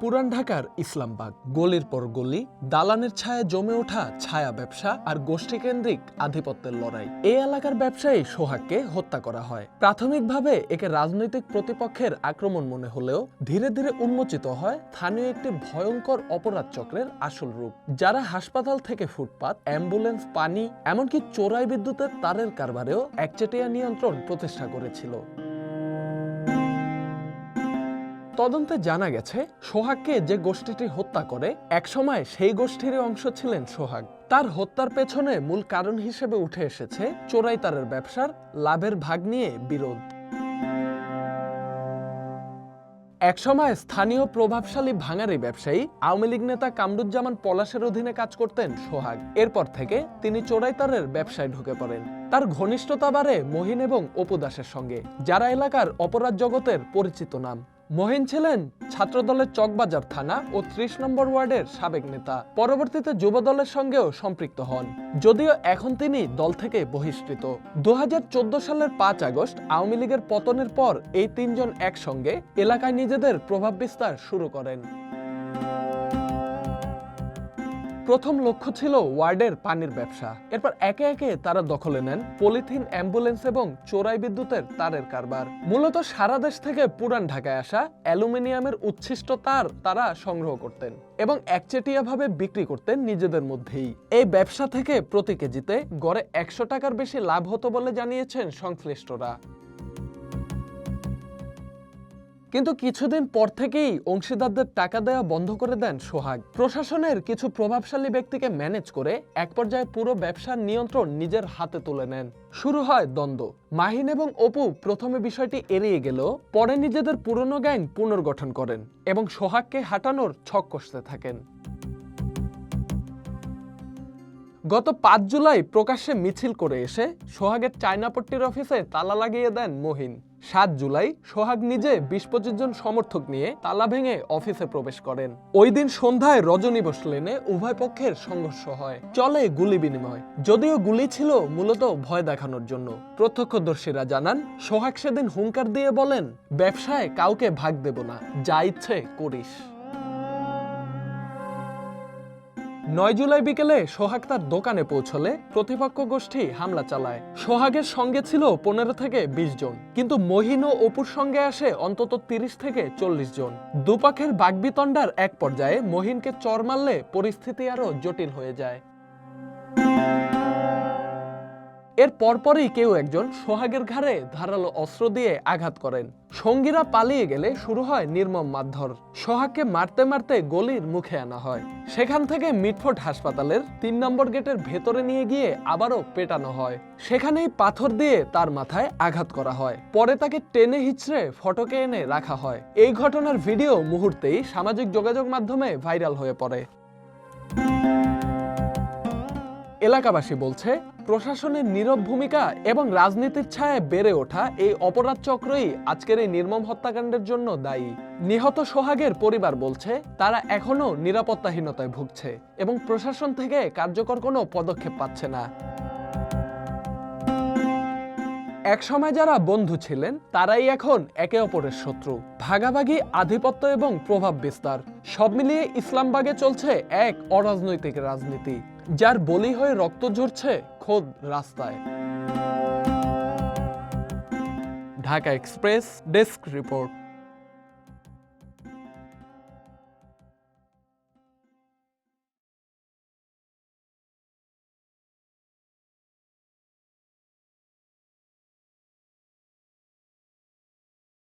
পুরান ঢাকার ইসলামবাগ, গলির পর গলি, দালানের ছায়ায় জমে ওঠা ছায়া ব্যবসা আর গোষ্ঠীকেন্দ্রিক আধিপত্যের লড়াই। এই এলাকার ব্যবসায়ী সোহাগকে হত্যা করা হয়। প্রাথমিকভাবে একে রাজনৈতিক প্রতিপক্ষের আক্রমণ মনে হলেও ধীরে ধীরে উন্মোচিত হয় স্থানীয় একটি ভয়ঙ্কর অপরাধ চক্রের আসল রূপ, যারা হাসপাতাল থেকে ফুটপাত, অ্যাম্বুলেন্স, পানি, এমনকি চোরাই বিদ্যুতের তারের কারবারেও একচেটিয়া নিয়ন্ত্রণ প্রতিষ্ঠা করেছিল। তদন্তে জানা গেছে, সোহাগকে যে গোষ্ঠীটি হত্যা করে একসময় সেই গোষ্ঠীর অংশ ছিলেন সোহাগ। তার হত্যার পেছনে মূল কারণ হিসেবে উঠে এসেছে চোরাই তারের ব্যবসার লাভের ভাগ নিয়ে বিরোধ। একসময় স্থানীয় প্রভাবশালী ভাঙারি ব্যবসায়ী আওয়ামী লীগ নেতা কামরুজ্জামান পলাশের অধীনে কাজ করতেন সোহাগ। এরপর থেকে তিনি চোরাই তারের ব্যবসায় ঢুকে পড়েন। তার ঘনিষ্ঠতা বাড়ে মহিন এবং অপু দাসের সঙ্গে, যারা এলাকার অপরাধ জগতের পরিচিত নাম। মহিন ছিলেন ছাত্রদলের চকবাজার থানা ও ৩০ নম্বর ওয়ার্ডের সাবেক নেতা। পরবর্তীতে যুবদলের সঙ্গেও সম্পৃক্ত হন, যদিও এখন তিনি দল থেকে বহিষ্কৃত। ২০১৪ সালের ৫ আগস্ট আওয়ামী লীগের পতনের পর এই তিনজন একসঙ্গে এলাকায় নিজেদের প্রভাব বিস্তার শুরু করেন। প্রথম লক্ষ্য ছিল ওয়ার্ডের পানির ব্যবসা। এরপর একে একে তারা দখলে নেন পলিথিন, অ্যাম্বুলেন্স এবং চোরাই বিদ্যুতের তারের কারবার। মূলত সারা দেশ থেকে পুরান ঢাকায় আসা অ্যালুমিনিয়ামের উচ্ছিষ্ট তার তারা সংগ্রহ করতেন এবং একচেটিয়াভাবে বিক্রি করতেন নিজেদের মধ্যেই। এই ব্যবসা থেকে প্রতি কেজিতে গড়ে ১০০ টাকার বেশি লাভ হতো বলে জানিয়েছেন সংশ্লিষ্টরা। কিন্তু কিছুদিন পর থেকেই অংশীদারদের টাকা দেওয়া বন্ধ করে দেন সোহাগ। প্রশাসনের কিছু প্রভাবশালী ব্যক্তিকে ম্যানেজ করে এক পর্যায়ে পুরো ব্যবসার নিয়ন্ত্রণ নিজের হাতে তুলে নেন। শুরু হয় দ্বন্দ্ব। মাহিন এবং অপু প্রথমে বিষয়টি এড়িয়ে গেলেও পরে নিজেদের পুরনো গ্যাং পুনর্গঠন করেন এবং সোহাগকে হাঁটানোর ছক কষতে থাকেন। গত ৫ জুলাই প্রকাশ্যে মিছিল করে এসে সোহাগের চায়নাপট্টির অফিসে তালা লাগিয়ে দেন মহিন। ৭ জুলাই সোহাগ নিজে ২০-২৫ জন সমর্থক নিয়ে তালা ভেঙে অফিসে প্রবেশ করেন। ওই দিন সন্ধ্যায় রজনী বোস লেনে উভয় পক্ষের সংঘর্ষ হয়, চলে গুলি বিনিময়। যদিও গুলি ছিল মূলত ভয় দেখানোর জন্য। প্রত্যক্ষদর্শীরা জানান, সোহাগ সেদিন হুঙ্কার দিয়ে বলেন, ব্যবসায় কাউকে ভাগ দেব না, যা ইচ্ছে করিস। ৯ জুলাই বিকেলে সোহাগ তার দোকানে পৌঁছলে প্রতিপক্ষ গোষ্ঠী হামলা চালায়। সোহাগের সঙ্গে ছিল ১৫ থেকে ২০ জন, কিন্তু মহিন ও অপুর সঙ্গে আসে অন্তত ৩০ থেকে ৪০ জন। দুপক্ষের বাগবিতণ্ডার এক পর্যায়ে মহিনকে চর মারলে পরিস্থিতি আরো জটিল হয়ে যায়। এর পরপরই কেউ একজন সোহাগের ঘাড়ে ধারালো অস্ত্র দিয়ে আঘাত করেন। সঙ্গীরা পালিয়ে গেলে শুরু হয় নির্মম মারধর। সোহাগকে মারতে মারতে গলির মুখে আনা হয়। সেখান থেকে মিটফোর্ড হাসপাতালের ৩ নম্বর গেটের ভেতরে নিয়ে গিয়ে আবারও পেটানো হয়। সেখানেই পাথর দিয়ে তার মাথায় আঘাত করা হয়। পরে তাকে টেনে হিচড়ে ফটকে এনে রাখা হয়। এই ঘটনার ভিডিও মুহূর্তেই সামাজিক যোগাযোগ মাধ্যমে ভাইরাল হয়ে পড়ে। এলাকাবাসী বলছে, প্রশাসনের নীরব ভূমিকা এবং রাজনীতির ছায়ায় বেড়ে ওঠা এই অপরাধ চক্রই আজকের এই নির্মম হত্যাকাণ্ডের জন্য দায়ী। নিহত সোহাগের পরিবার বলছে, তারা এখনো নিরাপত্তাহীনতায় ভুগছে এবং প্রশাসন থেকে কার্যকর কোনো পদক্ষেপ পাচ্ছে না। একসময় যারা বন্ধু ছিলেন তারাই এখন একে অপরের শত্রু। ভাগাভাগি, আধিপত্য এবং প্রভাব বিস্তার সব মিলিয়ে ইসলামবাগে চলছে এক অরাজনৈতিক রাজনীতি, যার বলি হয়ে রক্ত ঝরছে খোদ রাস্তায়। Dhaka express desk report.